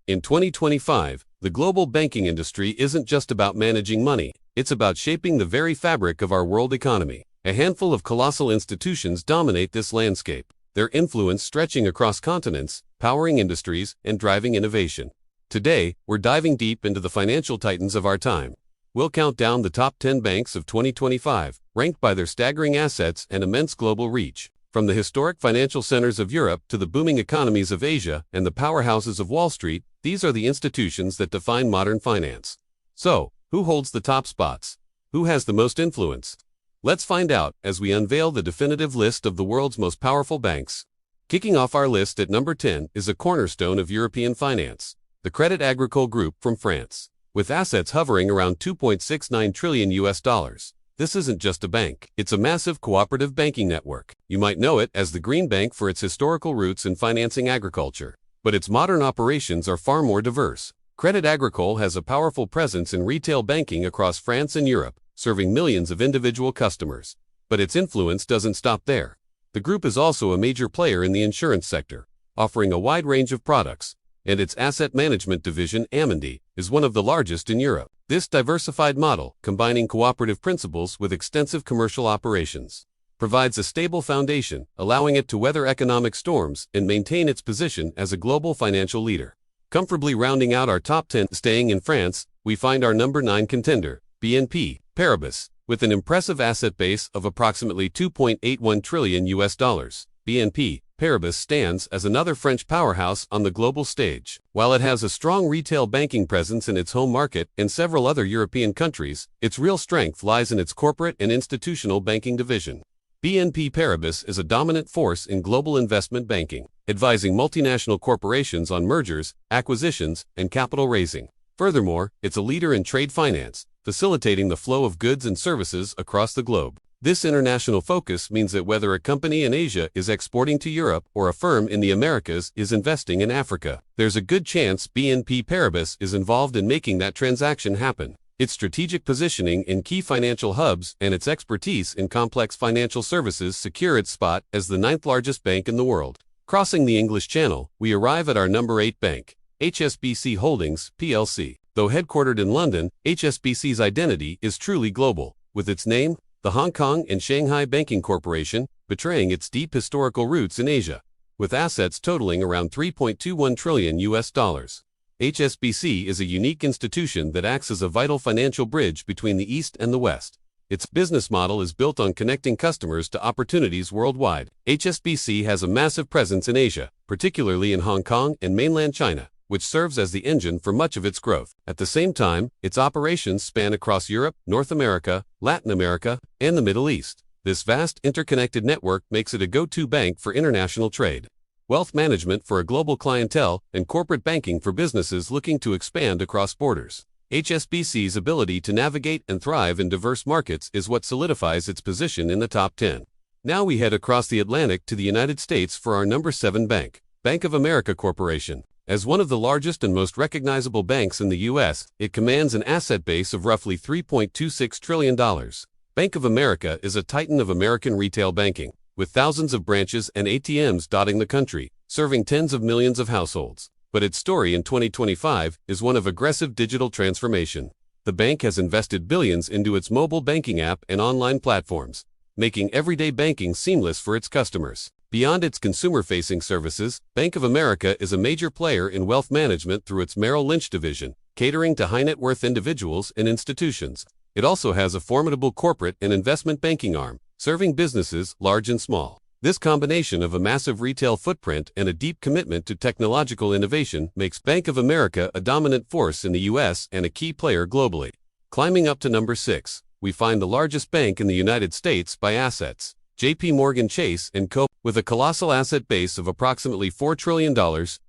In 2025, the global banking industry isn't just about managing money, it's about shaping the very fabric of our world economy. A handful of colossal institutions dominate this landscape, their influence stretching across continents, powering industries, and driving innovation. Today, we're diving deep into the financial titans of our time. We'll count down the top 10 banks of 2025, ranked by their staggering assets and immense global reach. From the historic financial centers of Europe to the booming economies of Asia and the powerhouses of Wall Street, these are the institutions that define modern finance. So, who holds the top spots? Who has the most influence? Let's find out as we unveil the definitive list of the world's most powerful banks. Kicking off our list at number 10 is a cornerstone of European finance, the Crédit Agricole Group from France. With assets hovering around $2.69 trillion US. This isn't just a bank, it's a massive cooperative banking network. You might know it as the Green Bank for its historical roots in financing agriculture. But its modern operations are far more diverse. Crédit Agricole has a powerful presence in retail banking across France and Europe, serving millions of individual customers. But its influence doesn't stop there. The group is also a major player in the insurance sector, offering a wide range of products, and its asset management division, Amundi, is one of the largest in Europe. This diversified model, combining cooperative principles with extensive commercial operations, provides a stable foundation, allowing it to weather economic storms and maintain its position as a global financial leader. Comfortably rounding out our top 10, staying in France, we find our number 9 contender, BNP Paribas, with an impressive asset base of approximately $2.81 trillion US. BNP Paribas stands as another French powerhouse on the global stage. While it has a strong retail banking presence in its home market and several other European countries, its real strength lies in its corporate and institutional banking division. BNP Paribas is a dominant force in global investment banking, advising multinational corporations on mergers, acquisitions, and capital raising. Furthermore, it's a leader in trade finance, facilitating the flow of goods and services across the globe. This international focus means that whether a company in Asia is exporting to Europe or a firm in the Americas is investing in Africa, there's a good chance BNP Paribas is involved in making that transaction happen. Its strategic positioning in key financial hubs and its expertise in complex financial services secure its spot as the 9th largest bank in the world. Crossing the English Channel, we arrive at our number 8 bank, HSBC Holdings plc. Though headquartered in London, HSBC's identity is truly global, with its name, the Hong Kong and Shanghai Banking Corporation, betraying its deep historical roots in Asia. With assets totaling around $3.21 trillion US. HSBC is a unique institution that acts as a vital financial bridge between the East and the West. Its business model is built on connecting customers to opportunities worldwide. HSBC has a massive presence in Asia, particularly in Hong Kong and mainland China, which serves as the engine for much of its growth. At the same time, its operations span across Europe, North America, Latin America, and the Middle East. This vast interconnected network makes it a go-to bank for international trade, wealth management for a global clientele, and corporate banking for businesses looking to expand across borders. HSBC's ability to navigate and thrive in diverse markets is what solidifies its position in the top 10. Now we head across the Atlantic to the United States for our number 7 bank, Bank of America Corporation. As one of the largest and most recognizable banks in the U.S., it commands an asset base of roughly $3.26 trillion. Bank of America is a titan of American retail banking, with thousands of branches and ATMs dotting the country, serving tens of millions of households. But its story in 2025 is one of aggressive digital transformation. The bank has invested billions into its mobile banking app and online platforms, making everyday banking seamless for its customers. Beyond its consumer-facing services, Bank of America is a major player in wealth management through its Merrill Lynch division, catering to high-net-worth individuals and institutions. It also has a formidable corporate and investment banking arm, serving businesses large and small. This combination of a massive retail footprint and a deep commitment to technological innovation makes Bank of America a dominant force in the U.S. and a key player globally. Climbing up to number 6, we find the largest bank in the United States by assets, J.P. Morgan Chase & Co. With a colossal asset base of approximately $4 trillion,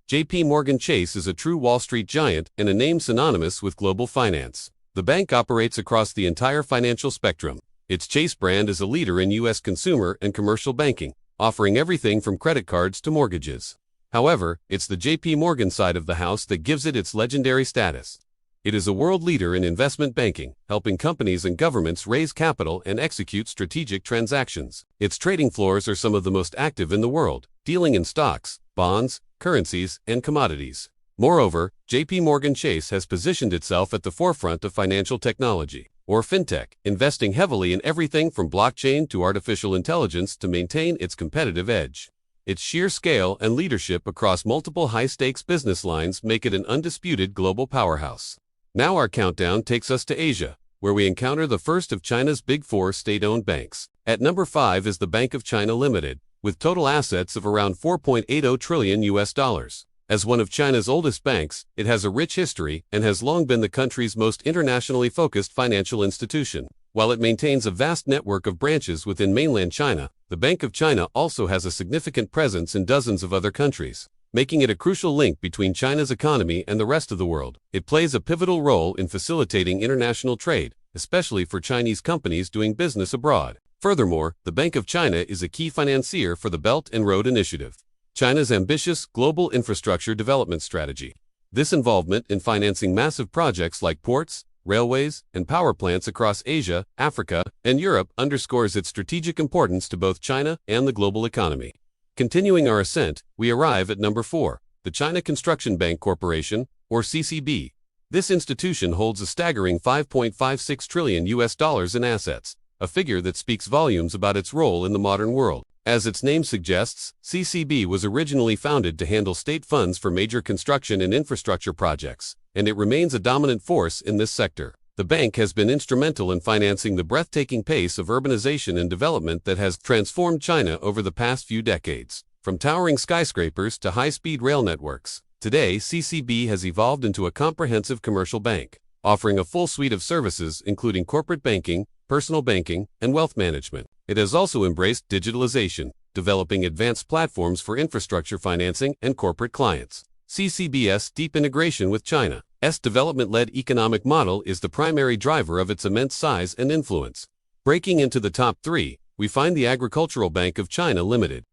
J.P. Morgan Chase is a true Wall Street giant and a name synonymous with global finance. The bank operates across the entire financial spectrum. Its Chase brand is a leader in U.S. consumer and commercial banking, offering everything from credit cards to mortgages. However, it's the J.P. Morgan side of the house that gives it its legendary status. It is a world leader in investment banking, helping companies and governments raise capital and execute strategic transactions. Its trading floors are some of the most active in the world, dealing in stocks, bonds, currencies, and commodities. Moreover, JP Morgan Chase has positioned itself at the forefront of financial technology, or fintech, investing heavily in everything from blockchain to artificial intelligence to maintain its competitive edge. Its sheer scale and leadership across multiple high-stakes business lines make it an undisputed global powerhouse. Now our countdown takes us to Asia, where we encounter the first of China's big four state-owned banks. At number 5 is the Bank of China Limited, with total assets of around $4.80 trillion US dollars. As one of China's oldest banks, it has a rich history and has long been the country's most internationally focused financial institution. While it maintains a vast network of branches within mainland China, the Bank of China also has a significant presence in dozens of other countries, making it a crucial link between China's economy and the rest of the world. It plays a pivotal role in facilitating international trade, especially for Chinese companies doing business abroad. Furthermore, the Bank of China is a key financier for the Belt and Road Initiative, China's ambitious global infrastructure development strategy. This involvement in financing massive projects like ports, railways, and power plants across Asia, Africa, and Europe underscores its strategic importance to both China and the global economy. Continuing our ascent, we arrive at number 4, the China Construction Bank Corporation, or CCB. This institution holds a staggering $5.56 trillion US dollars in assets, a figure that speaks volumes about its role in the modern world. As its name suggests, CCB was originally founded to handle state funds for major construction and infrastructure projects, and it remains a dominant force in this sector. The bank has been instrumental in financing the breathtaking pace of urbanization and development that has transformed China over the past few decades. From towering skyscrapers to high-speed rail networks, today CCB has evolved into a comprehensive commercial bank, offering a full suite of services including corporate banking, personal banking, and wealth management. It has also embraced digitalization, developing advanced platforms for infrastructure financing and corporate clients. CCB's deep integration with China's development-led economic model is the primary driver of its immense size and influence. Breaking into the top 3, we find the Agricultural Bank of China Limited.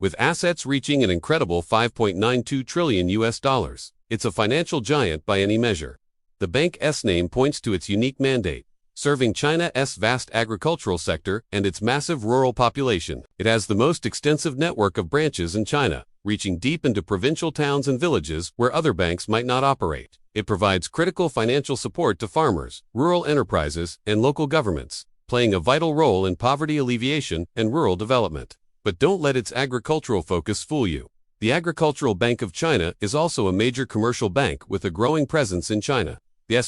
With assets reaching an incredible $5.92 trillion US dollars, it's a financial giant by any measure. The bank's name points to its unique mandate, serving China's vast agricultural sector and its massive rural population. It has the most extensive network of branches in China, reaching deep into provincial towns and villages where other banks might not operate. It provides critical financial support to farmers, rural enterprises, and local governments, playing a vital role in poverty alleviation and rural development. But don't let its agricultural focus fool you. The Agricultural Bank of China is also a major commercial bank with a growing presence in China's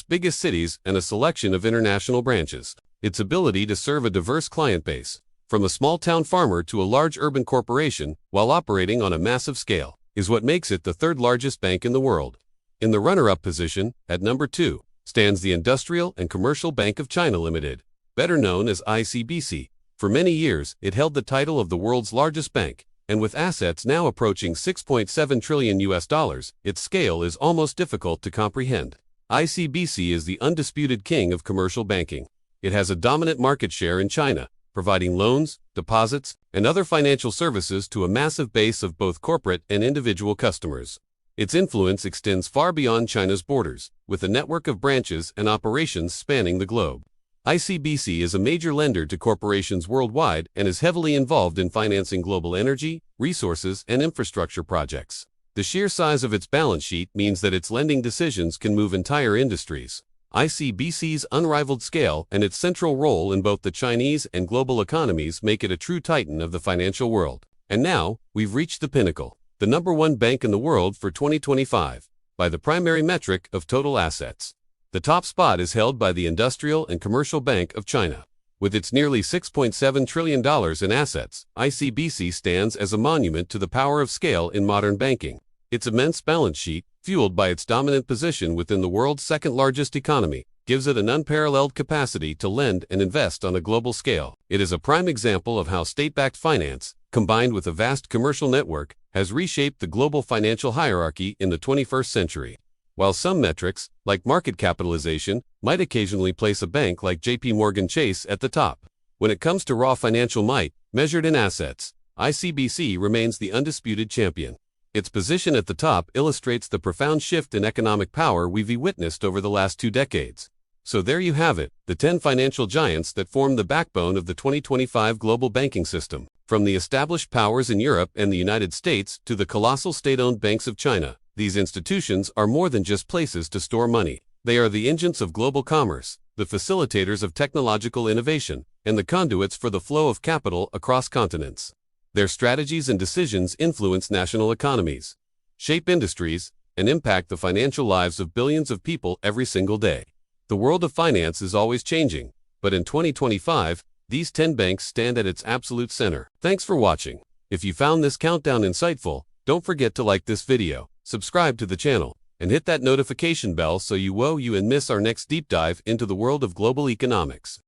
biggest cities and a selection of international branches. Its ability to serve a diverse client base, from a small-town farmer to a large urban corporation, while operating on a massive scale, is what makes it the third largest bank in the world. In the runner-up position, at number 2, stands the Industrial and Commercial Bank of China Limited, better known as ICBC. For many years, it held the title of the world's largest bank, and with assets now approaching $6.7 trillion US dollars, its scale is almost difficult to comprehend. ICBC is the undisputed king of commercial banking. It has a dominant market share in China, providing loans, deposits, and other financial services to a massive base of both corporate and individual customers. Its influence extends far beyond China's borders, with a network of branches and operations spanning the globe. ICBC is a major lender to corporations worldwide and is heavily involved in financing global energy, resources, and infrastructure projects. The sheer size of its balance sheet means that its lending decisions can move entire industries. ICBC's unrivaled scale and its central role in both the Chinese and global economies make it a true titan of the financial world. And now, we've reached the pinnacle, the number 1 bank in the world for 2025, by the primary metric of total assets. The top spot is held by the Industrial and Commercial Bank of China. With its nearly $6.7 trillion in assets, ICBC stands as a monument to the power of scale in modern banking. Its immense balance sheet, fueled by its dominant position within the world's second-largest economy, gives it an unparalleled capacity to lend and invest on a global scale. It is a prime example of how state-backed finance, combined with a vast commercial network, has reshaped the global financial hierarchy in the 21st century. While some metrics, like market capitalization, might occasionally place a bank like JP Morgan Chase at the top, when it comes to raw financial might, measured in assets, ICBC remains the undisputed champion. Its position at the top illustrates the profound shift in economic power we've witnessed over the last 2 decades. So there you have it, the 10 financial giants that form the backbone of the 2025 global banking system. From the established powers in Europe and the United States to the colossal state-owned banks of China, These institutions are more than just places to store money. They are the engines of global commerce, the facilitators of technological innovation, and the conduits for the flow of capital across continents. Their strategies and decisions influence national economies, shape industries, and impact the financial lives of billions of people every single day. The world of finance is always changing, but in 2025, these 10 banks stand at its absolute center. Thanks for watching. If you found this countdown insightful, don't forget to like this video, subscribe to the channel, and hit that notification bell so you won't miss our next deep dive into the world of global economics.